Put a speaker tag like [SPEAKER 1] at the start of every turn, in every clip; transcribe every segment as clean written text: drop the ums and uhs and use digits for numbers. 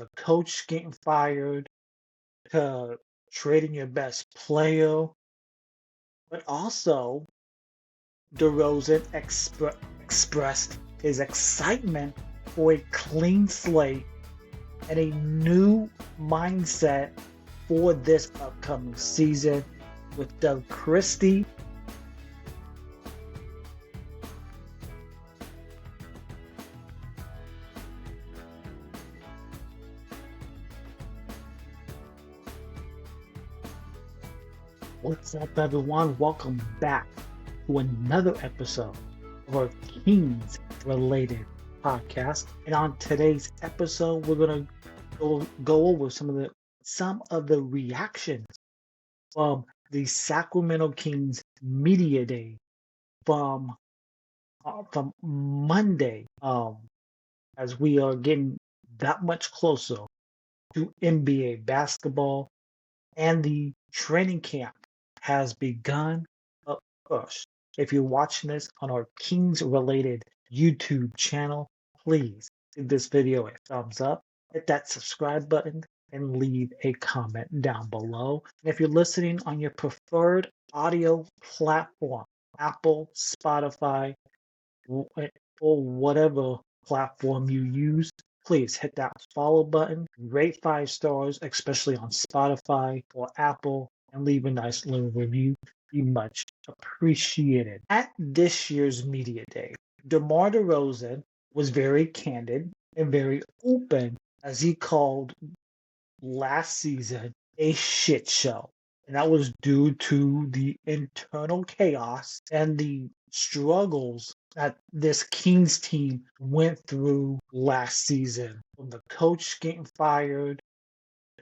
[SPEAKER 1] the coach getting fired to trading your best player, but also DeRozan expressed his excitement for a clean slate and a new mindset for this upcoming season with Doug Christie. What's up, everyone? Welcome back to another episode of our Kings related podcast. And on today's episode, we're gonna go over some of the reactions from the Sacramento Kings media day from Monday, as we are getting that much closer to NBA basketball and the training camp has begun. But first, if you're watching this on our Kings related YouTube channel, please give this video a thumbs up, hit that subscribe button, and leave a comment down below. And if you're listening on your preferred audio platform, Apple, Spotify, or whatever platform you use, please hit that follow button, rate 5 stars, especially on Spotify or Apple, and leave a nice little review. Be much appreciated. At this year's media day, DeMar DeRozan was very candid and very open as he called last season a shit show. And that was due to the internal chaos and the struggles that this Kings team went through last season. From the coach getting fired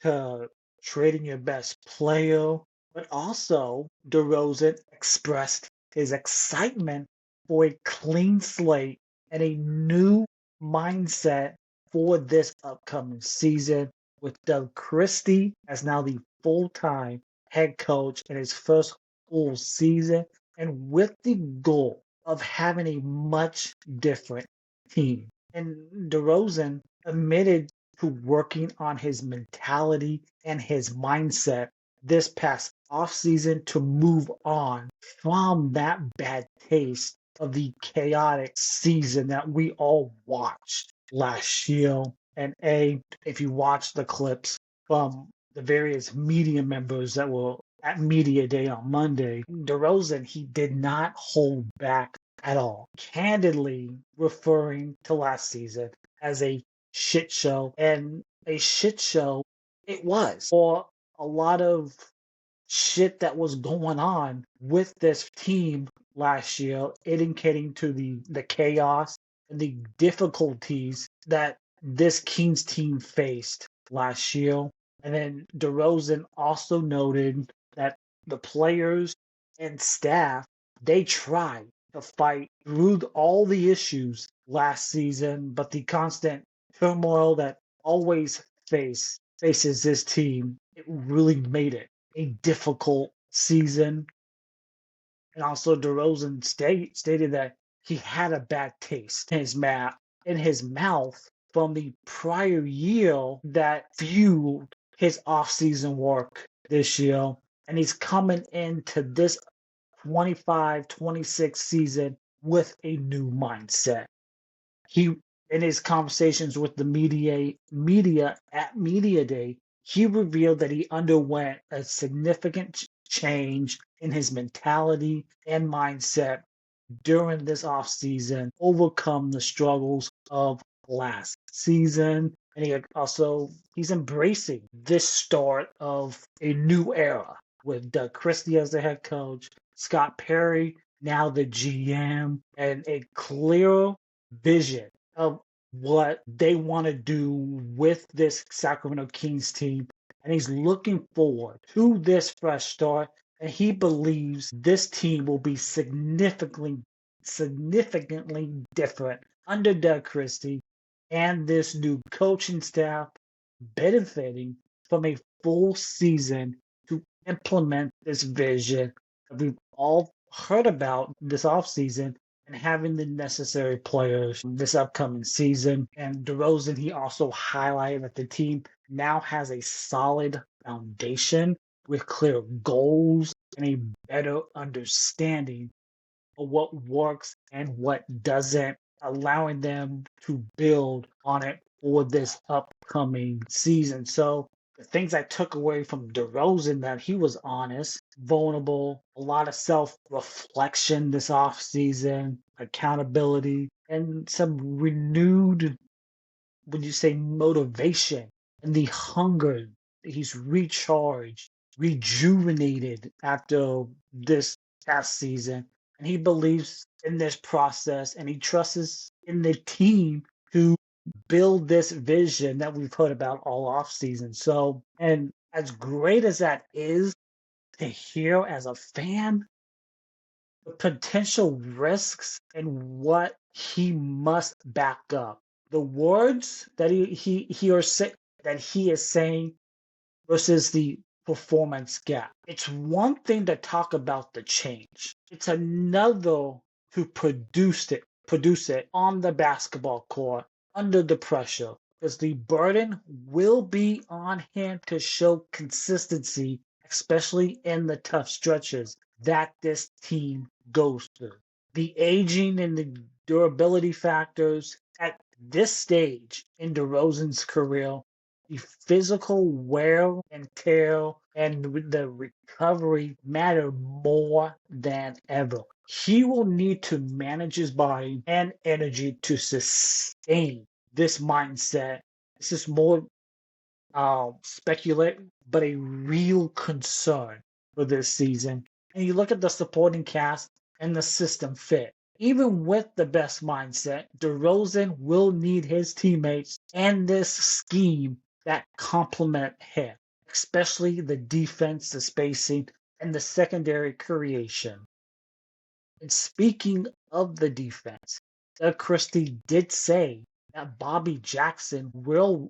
[SPEAKER 1] to trading your best player, but also DeRozan expressed his excitement for a clean slate and a new mindset for this upcoming season with Doug Christie as now the full-time head coach in his first full season, and with the goal of having a much different team. And DeRozan admitted to working on his mentality and his mindset this past offseason to move on from that bad taste of the chaotic season that we all watched last year. And if you watch the clips from the various media members that were at media day on Monday, DeRozan, he did not hold back at all, candidly referring to last season as a shit show, and a shit show it was for a lot of shit that was going on with this team last year, indicating to the chaos and the difficulties that this Kings team faced last year. And then DeRozan also noted that the players and staff, they tried to fight through all the issues last season, but the constant turmoil that always faces this team, it really made it a difficult season. And also DeRozan stated that he had a bad taste in his mouth from the prior year that fueled his offseason work this year. And he's coming into this 25-26 season with a new mindset. He, in his conversations with the media at Media Day, he revealed that he underwent a significant change in his mentality and mindset during this offseason, overcome the struggles of last season. And he's embracing this start of a new era with Doug Christie as the head coach, Scott Perry now the GM, and a clear vision of what they want to do with this Sacramento Kings team. And he's looking forward to this fresh start. And he believes this team will be significantly different under Doug Christie and this new coaching staff, benefiting from a full season to implement this vision that we've all heard about this offseason, and having the necessary players this upcoming season. And DeRozan, he also highlighted that the team now has a solid foundation with clear goals and a better understanding of what works and what doesn't, allowing them to build on it for this upcoming season. So the things I took away from DeRozan, that he was honest, vulnerable, a lot of self-reflection this offseason, accountability, and some renewed, would you say, motivation and the hunger. He's recharged, rejuvenated after this past season. And he believes in this process and he trusts in the team to build this vision that we've heard about all off season. So, and as great as that is to hear as a fan, the potential risks and what he must back up. The words that he or say that he is saying versus the performance gap. It's one thing to talk about the change. It's another to produce it on the basketball court under the pressure. Because the burden will be on him to show consistency, especially in the tough stretches that this team goes through. The aging and the durability factors at this stage in DeRozan's career, the physical wear and tear and the recovery matter more than ever. He will need to manage his body and energy to sustain this mindset. This is more speculate, but a real concern for this season. And you look at the supporting cast and the system fit. Even with the best mindset, DeRozan will need his teammates and this scheme that complement him, especially the defense, the spacing, and the secondary creation. And speaking of the defense, Doug Christie did say that Bobby Jackson will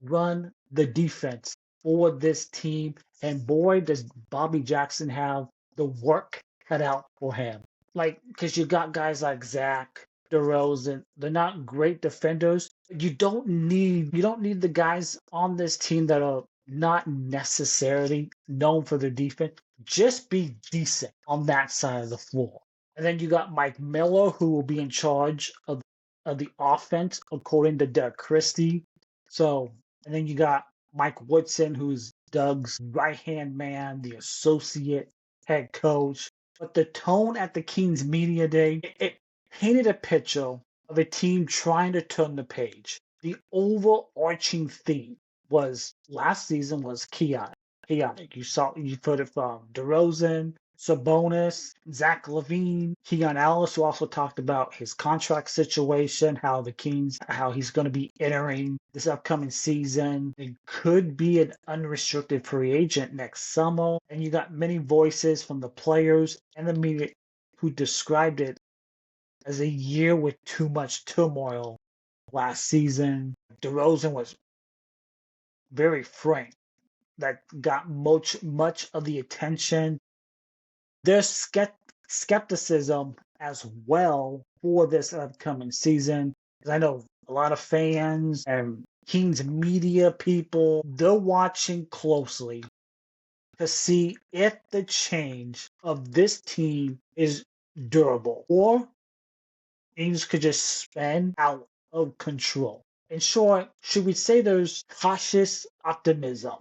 [SPEAKER 1] run the defense for this team, and boy, does Bobby Jackson have the work cut out for him. Like, because you got guys like Zach, DeRozan, they're not great defenders. You don't need the guys on this team that are not necessarily known for their defense. Just be decent on that side of the floor. And then you got Mike Miller, who will be in charge of the offense, according to Doug Christie. So, and then you got Mike Woodson, who's Doug's right hand man, the associate head coach. But the tone at the Kings Media Day, it painted a picture of a team trying to turn the page. The overarching theme was last season was chaotic. Chaotic. You put it from DeRozan, Sabonis, Zach LaVine, Keon Ellis, who also talked about his contract situation, how he's going to be entering this upcoming season. He could be an unrestricted free agent next summer. And you got many voices from the players and the media who described it as a year with too much turmoil last season. DeRozan was very frank. That got much of the attention. There's skepticism as well for this upcoming season. Because I know a lot of fans and Kings media people, they're watching closely to see if the change of this team is durable or things could just spin out of control. In short, should we say there's cautious optimism?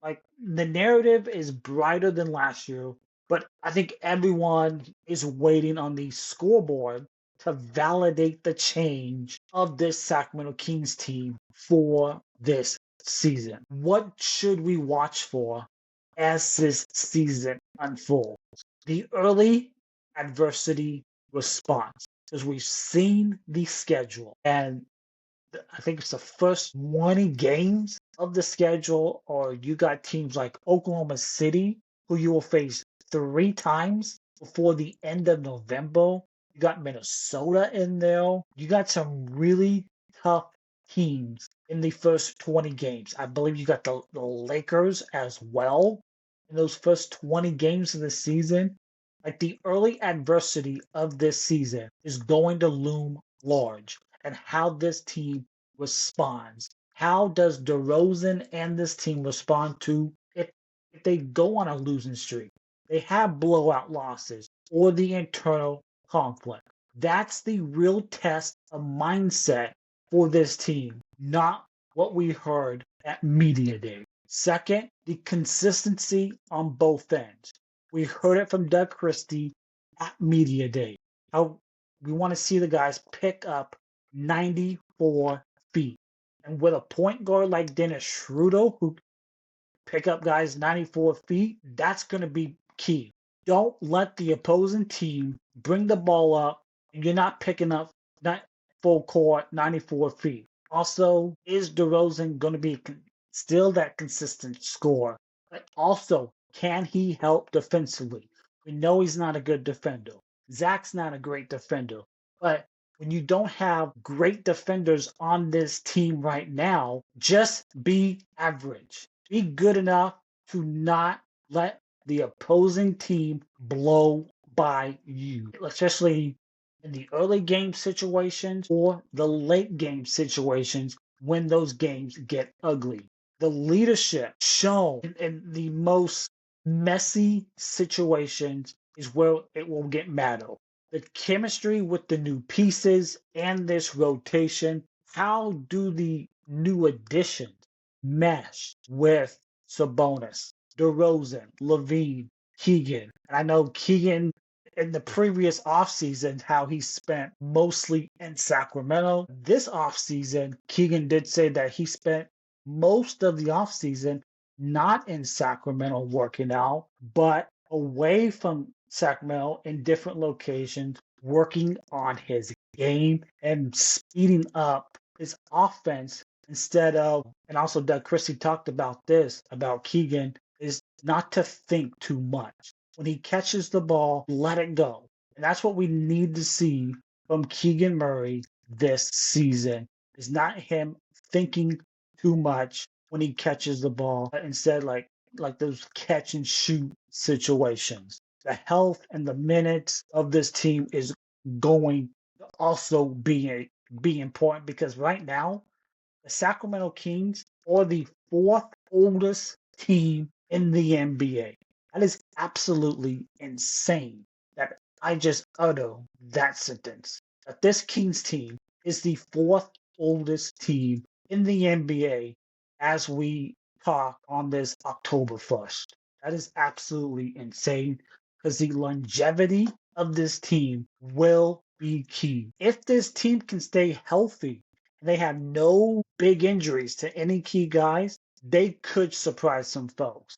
[SPEAKER 1] Like the narrative is brighter than last year, but I think everyone is waiting on the scoreboard to validate the change of this Sacramento Kings team for this season. What should we watch for as this season unfolds? The early adversity response, because we've seen the schedule, and I think it's the first 20 games of the schedule, or you got teams like Oklahoma City, who you will face 3 times before the end of November. You got Minnesota in there. You got some really tough teams in the first 20 games. I believe you got the Lakers as well in those first 20 games of the season. Like the early adversity of this season is going to loom large, and how this team responds. How does DeRozan and this team respond to if they go on a losing streak? They have blowout losses or the internal conflict. That's the real test of mindset for this team, not what we heard at Media Day. Second, the consistency on both ends. We heard it from Doug Christie at Media Day. How we want to see the guys pick up 94 feet. And with a point guard like Dennis Schroeder, who pick up guys 94 feet, that's going to be key. Don't let the opposing team bring the ball up and you're not picking up full court 94 feet. Also, is DeRozan going to be still that consistent scorer? But also, can he help defensively? We know he's not a good defender. Zach's not a great defender. But when you don't have great defenders on this team right now, just be average. Be good enough to not let the opposing team blow by you, especially in the early game situations or the late game situations when those games get ugly. The leadership shown in the most messy situations is where it will get matter. The chemistry with the new pieces and this rotation, how do the new additions mesh with Sabonis, DeRozan, Levine, Keegan? And I know Keegan in the previous offseason, how he spent mostly in Sacramento. This offseason, Keegan did say that he spent most of the offseason not in Sacramento working out, but away from Sacramento in different locations, working on his game and speeding up his offense instead of, and also Doug Christie talked about this, about Keegan, is not to think too much. When he catches the ball, let it go. And that's what we need to see from Keegan Murray this season, is not him thinking too much when he catches the ball, but instead like those catch and shoot situations. The health and the minutes of this team is going to also be important, because right now the Sacramento Kings are the fourth oldest team in the NBA. That is absolutely insane that I just utter that sentence. That this Kings team is the fourth oldest team in the NBA as we talk on this October 1st. That is absolutely insane, because the longevity of this team will be key. If this team can stay healthy and they have no big injuries to any key guys, they could surprise some folks.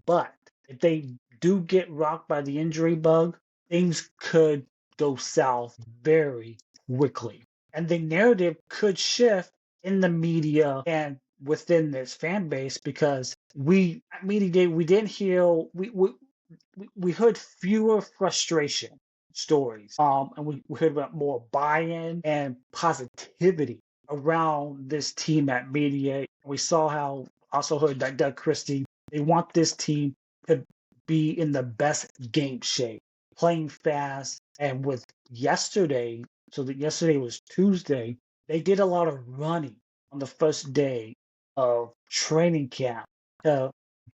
[SPEAKER 1] But if they do get rocked by the injury bug, things could go south very quickly. And the narrative could shift in the media and within this fan base, because at Media Day, we didn't hear, we heard fewer frustration stories. And we heard about more buy-in and positivity around this team at Media. We saw how, also heard that Doug Christie, they want this team to be in the best game shape, playing fast. And with yesterday, so that yesterday was Tuesday, they did a lot of running on the first day of training camp to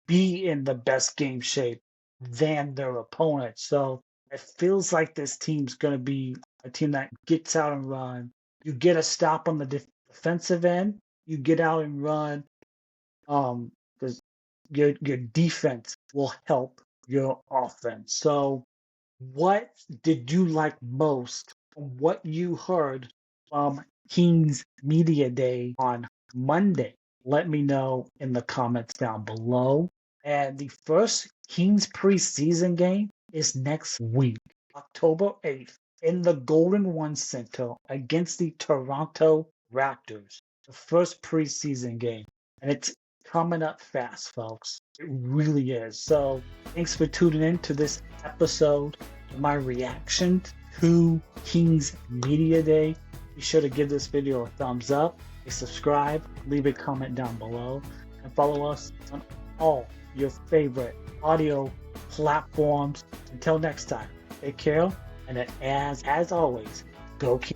[SPEAKER 1] be in the best game shape than their opponent. So it feels like this team's going to be a team that gets out and run. You get a stop on the defensive end, you get out and run, because your defense will help your offense. So what did you like most from what you heard from Kings Media Day on Monday? Let me know in the comments down below. And the first Kings preseason game is next week, October 8th, in the Golden One Center against the Toronto Raptors. The first preseason game. And it's coming up fast, folks. It really is. So thanks for tuning in to this episode of my reaction to Kings Media Day. Be sure to give this video a thumbs up, subscribe, leave a comment down below, and follow us on all your favorite audio platforms. Until next time, take care, and as always, go Kings.